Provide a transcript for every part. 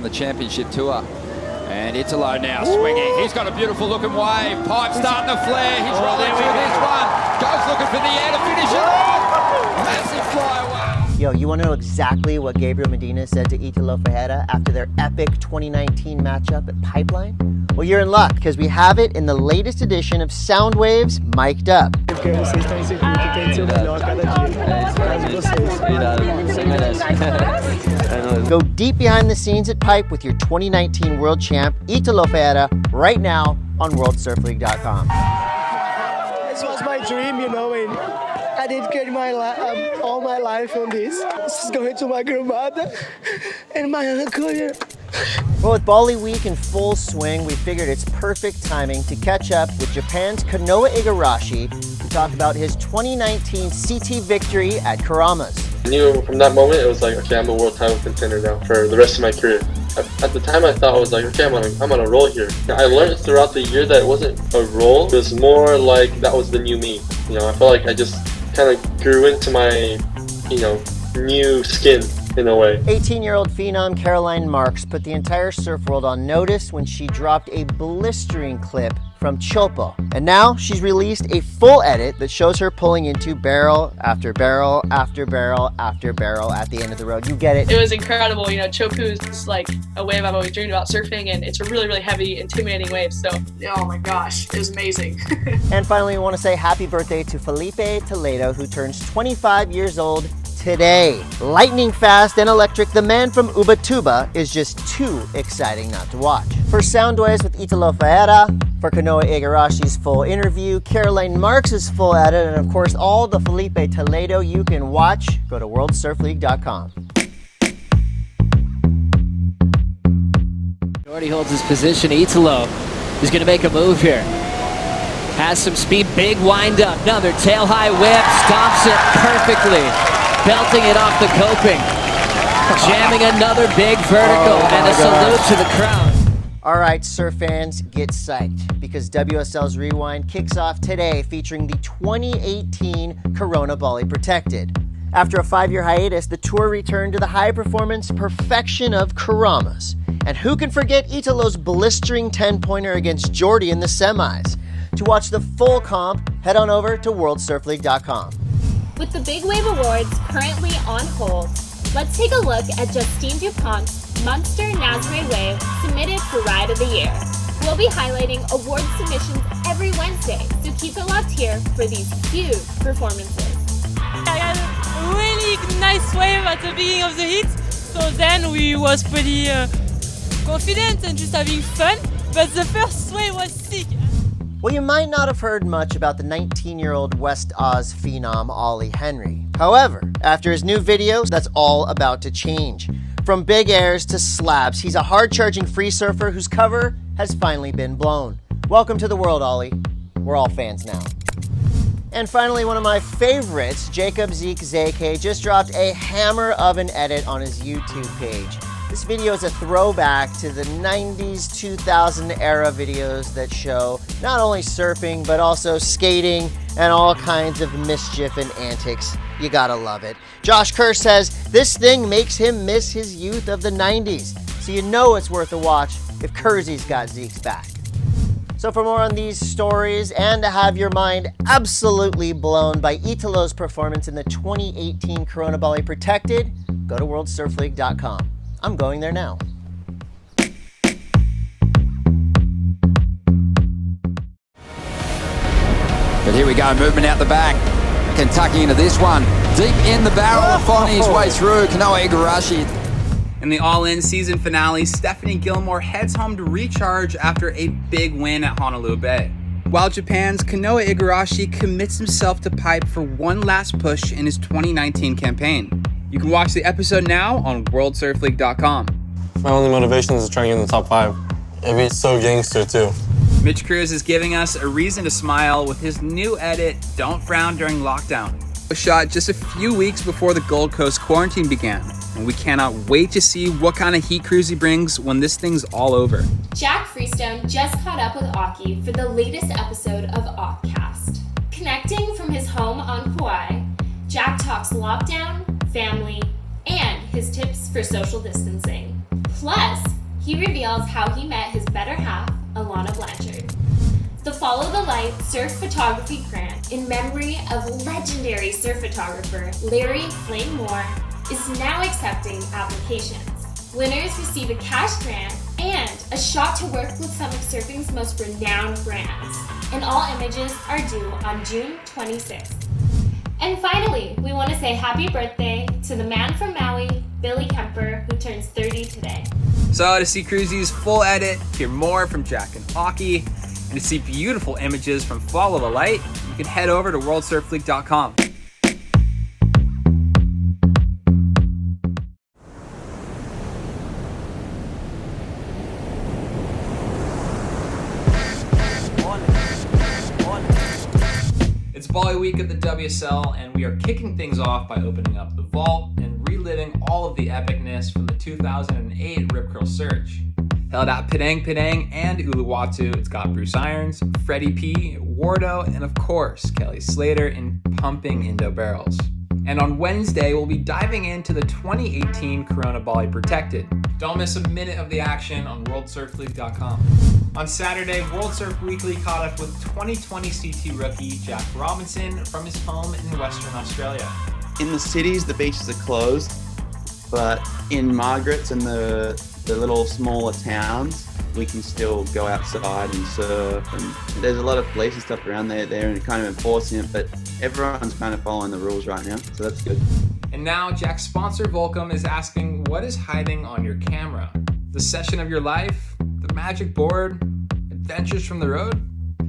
the championship tour. And Italo now swinging. He's got a beautiful looking wave. Pipe starting to flare. He's rolling through this one. Goes looking for the air to finish it off. Massive flyaway. Yo, you want to know exactly what Gabriel Medina said to Italo Ferreira after their epic 2019 matchup at Pipeline? Well, you're in luck, because we have it in the latest edition of Soundwaves Mic'd Up. Go deep behind the scenes at Pipe with your 2019 world champ, Italo Ferreira, right now on WorldSurfLeague.com. This was my dream, you know, and I dedicated my all my life on this. This is going to my grandmother and my uncle. Well, with Bali week in full swing, we figured it's perfect timing to catch up with Japan's Kanoa Igarashi to talk about his 2019 CT victory at Keramas. I knew from that moment it was like, okay, I'm a world title contender now for the rest of my career. At the time I thought I was like, okay, I'm on a roll here. I learned throughout the year that it wasn't a roll, it was more like that was the new me. You know, I felt like I just kind of grew into my, you know, new skin in a way. 18-year-old phenom Caroline Marks put the entire surf world on notice when she dropped a blistering clip from Teahupo'o. And now she's released a full edit that shows her pulling into barrel after barrel after barrel after barrel at the end of the road. You get it. It was incredible. You know, Teahupo'o is like a wave I've always dreamed about surfing, and it's a really, really heavy, intimidating wave. So, oh my gosh, it was amazing. And finally, we want to say happy birthday to Filipe Toledo, who turns 25 years old today. Lightning fast and electric, the man from Ubatuba is just too exciting not to watch. For Soundwaves with Italo Ferreira, for Kanoa Igarashi's full interview, Caroline Marks' full edit, and of course all the Filipe Toledo you can watch, go to WorldSurfLeague.com. Already holds his position. Italo is going to make a move here. Has some speed, big wind up, another tail high whip, stomps it perfectly. Belting it off the coping, jamming another big vertical, and a salute to the crowd. All right, surf fans, get psyched, because WSL's Rewind kicks off today featuring the 2018 Corona Bali Protected. After a 5-year hiatus, the tour returned to the high-performance perfection of Keramas. And who can forget Italo's blistering 10-pointer against Jordy in the semis? To watch the full comp, head on over to WorldSurfLeague.com. With the Big Wave Awards currently on hold, let's take a look at Justine DuPont's Munster Nazare Wave submitted for Ride of the Year. We'll be highlighting award submissions every Wednesday, so keep it locked here for these huge performances. I had a really nice wave at the beginning of the heat, so then we was pretty confident and just having fun, but the first wave was sick. Well, you might not have heard much about the 19-year-old West Oz phenom Ollie Henry. However, after his new videos, that's all about to change. From big airs to slabs, he's a hard-charging free surfer whose cover has finally been blown. Welcome to the world, Ollie. We're all fans now. And finally, one of my favorites, Jacob ZEKE, just dropped a hammer of an edit on his YouTube page. This video is a throwback to the 90s, 2000 era videos that show not only surfing, but also skating and all kinds of mischief and antics. You gotta love it. Josh Kerr says this thing makes him miss his youth of the 90s. So you know it's worth a watch if Kersey's got Zeke's back. So for more on these stories and to have your mind absolutely blown by Italo's performance in the 2018 Corona Bali Protected, go to WorldSurfLeague.com. I'm going there now. But here we go, movement out the back. Kentucky into this one. Deep in the barrel, finding his way through. Kanoa Igarashi. In the all-in season finale, Stephanie Gilmore heads home to recharge after a big win at Honolulu Bay. While Japan's Kanoa Igarashi commits himself to pipe for one last push in his 2019 campaign. You can watch the episode now on WorldSurfLeague.com. My only motivation is to try and get in the top 5. It'd be so gangster too. Mitch Cruz is giving us a reason to smile with his new edit, Don't Frown During Lockdown. It was shot just a few weeks before the Gold Coast quarantine began, and we cannot wait to see what kind of heat Cruz he brings when this thing's all over. Jack Freestone just caught up with Aki for the latest episode of Ockcast. Connecting from his home on Hawaii, Jack talks lockdown, family, and his tips for social distancing. Plus, he reveals how he met his better half, Alana Blanchard. The Follow the Light Surf Photography Grant in memory of legendary surf photographer Larry Flame Moore is now accepting applications. Winners receive a cash grant and a shot to work with some of surfing's most renowned brands. And all images are due on June 26th. And finally, we want to say happy birthday to the man from Maui, Billy Kemper, who turns 30 today. So to see Cruzy's full edit, hear more from Jack and Aki, and to see beautiful images from Follow the Light, you can head over to worldsurfleague.com. It's Bali week at the WSL, and we are kicking things off by opening up the vault and reliving all of the epicness from the 2008 Rip Curl Surge. Held at Padang Padang and Uluwatu, it's got Bruce Irons, Freddie P, Wardo, and of course, Kelly Slater in pumping Indo barrels. And on Wednesday, we'll be diving into the 2018 Corona Bali Protected. Don't miss a minute of the action on worldsurfleague.com. On Saturday, World Surf Weekly caught up with 2020 CT rookie Jack Robinson from his home in Western Australia. In the cities, the beaches are closed, but in Margaret's and the little smaller towns, we can still go outside and surf. And there's a lot of police and stuff around there and kind of enforcing it, but everyone's kind of following the rules right now, so that's good. And now Jack's sponsor Volcom is asking, what is hiding on your camera? The session of your life? The magic board? Adventures from the road?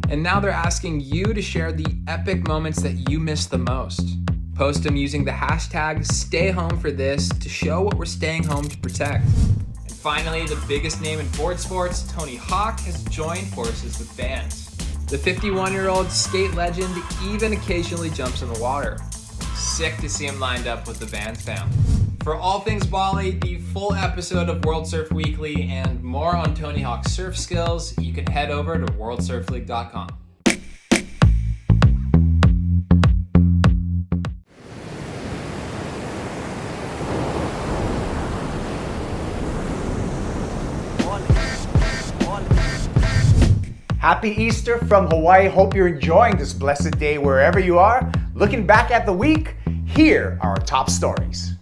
And now they're asking you to share the epic moments that you miss the most. Post them using the hashtag #StayHomeForThis to show what we're staying home to protect. And finally, the biggest name in board sports, Tony Hawk, has joined forces with Vans. The 51-year-old skate legend even occasionally jumps in the water. Sick to see him lined up with the Vans fam. For all things Bali, the full episode of World Surf Weekly, and more on Tony Hawk's surf skills, you can head over to worldsurfleague.com. Happy Easter from Hawaii. Hope you're enjoying this blessed day wherever you are. Looking back at the week, here are our top stories.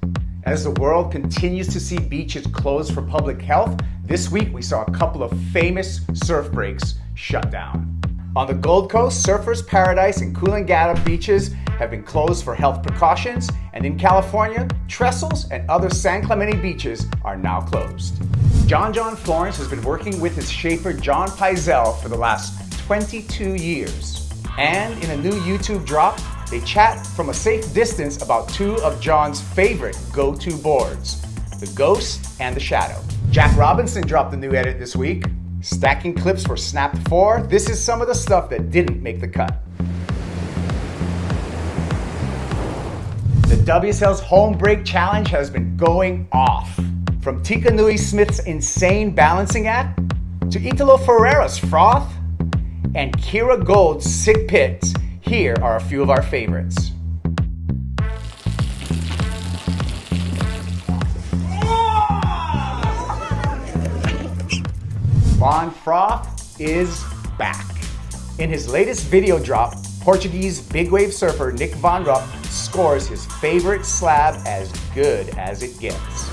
As the world continues to see beaches closed for public health, this week we saw a couple of famous surf breaks shut down. On the Gold Coast, Surfers Paradise and Coolangatta beaches have been closed for health precautions, and in California, Trestles and other San Clemente beaches are now closed. John Florence has been working with his shaper John Pizell for the last 22 years. And in a new YouTube drop, they chat from a safe distance about two of John's favorite go-to boards, the Ghost and the Shadow. Jack Robinson dropped a new edit this week. Stacking clips for Snap 4. This is some of the stuff that didn't make the cut. The WSL's Home Break Challenge has been going off. From Tika Nui Smith's insane balancing act, to Italo Ferreira's Froth, and Kira Gold's sick pits, here are a few of our favorites. Von Froth is back. In his latest video drop, Portuguese big wave surfer Nick Van Rupp scores his favorite slab as good as it gets.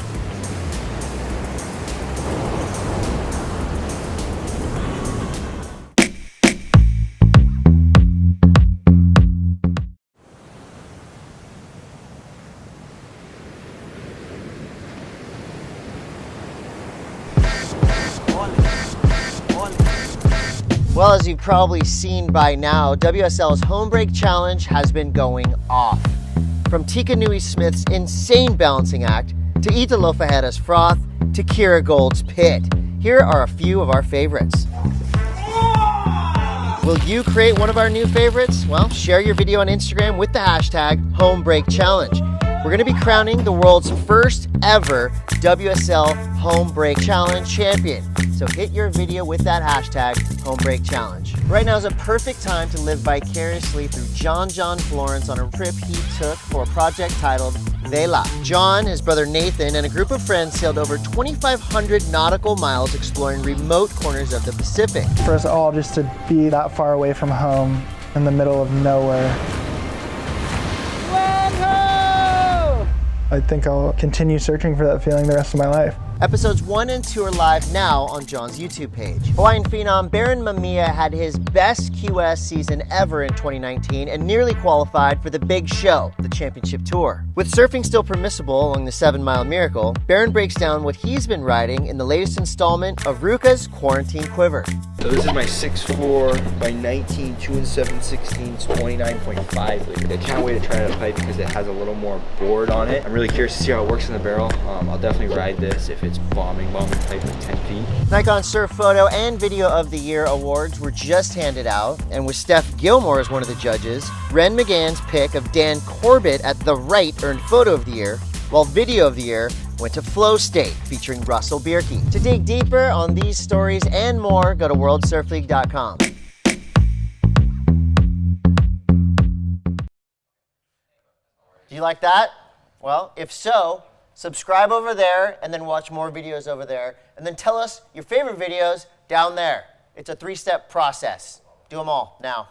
Well, as you've probably seen by now, WSL's Home Break Challenge has been going off. From Tika Nui Smith's insane balancing act, to Italo Ferreira's Froth, to Kira Gold's Pit. Here are a few of our favorites. Will you create one of our new favorites? Well, share your video on Instagram with the hashtag Home Break Challenge. We're going to be crowning the world's first ever WSL Home Break Challenge champion. So hit your video with that hashtag Home Break Challenge. Right now is a perfect time to live vicariously through John Florence on a trip he took for a project titled vela. John, his brother Nathan, and a group of friends sailed over 2,500 nautical miles exploring remote corners of the Pacific. For us all just to be that far away from home in the middle of nowhere. I think I'll continue searching for that feeling the rest of my life. Episodes 1 and 2 are live now on John's YouTube page. Hawaiian phenom Baron Mamiya had his best QS season ever in 2019 and nearly qualified for the big show, the Championship Tour. With surfing still permissible along the 7 Mile Miracle, Baron breaks down what he's been riding in the latest installment of Ruka's Quarantine Quiver. So this is my 6'4" by 19, 2 7/16, 29.5. I can't wait to try that pipe because it has a little more board on it. I'm really curious to see how it works in the barrel. I'll definitely ride this if it's bombing pipe at 10 feet. Nikon Surf Photo and Video of the Year awards were just handed out, and with Steph Gilmore as one of the judges, Ren McGann's pick of Dan Corbett at The Right earned Photo of the Year, while Video of the Year went to Flow State, featuring Russell Bierke. To dig deeper on these stories and more, go to worldsurfleague.com. Do you like that? Well, if so, subscribe over there and then watch more videos over there. And then tell us your favorite videos down there. It's a 3-step process. Do them all now.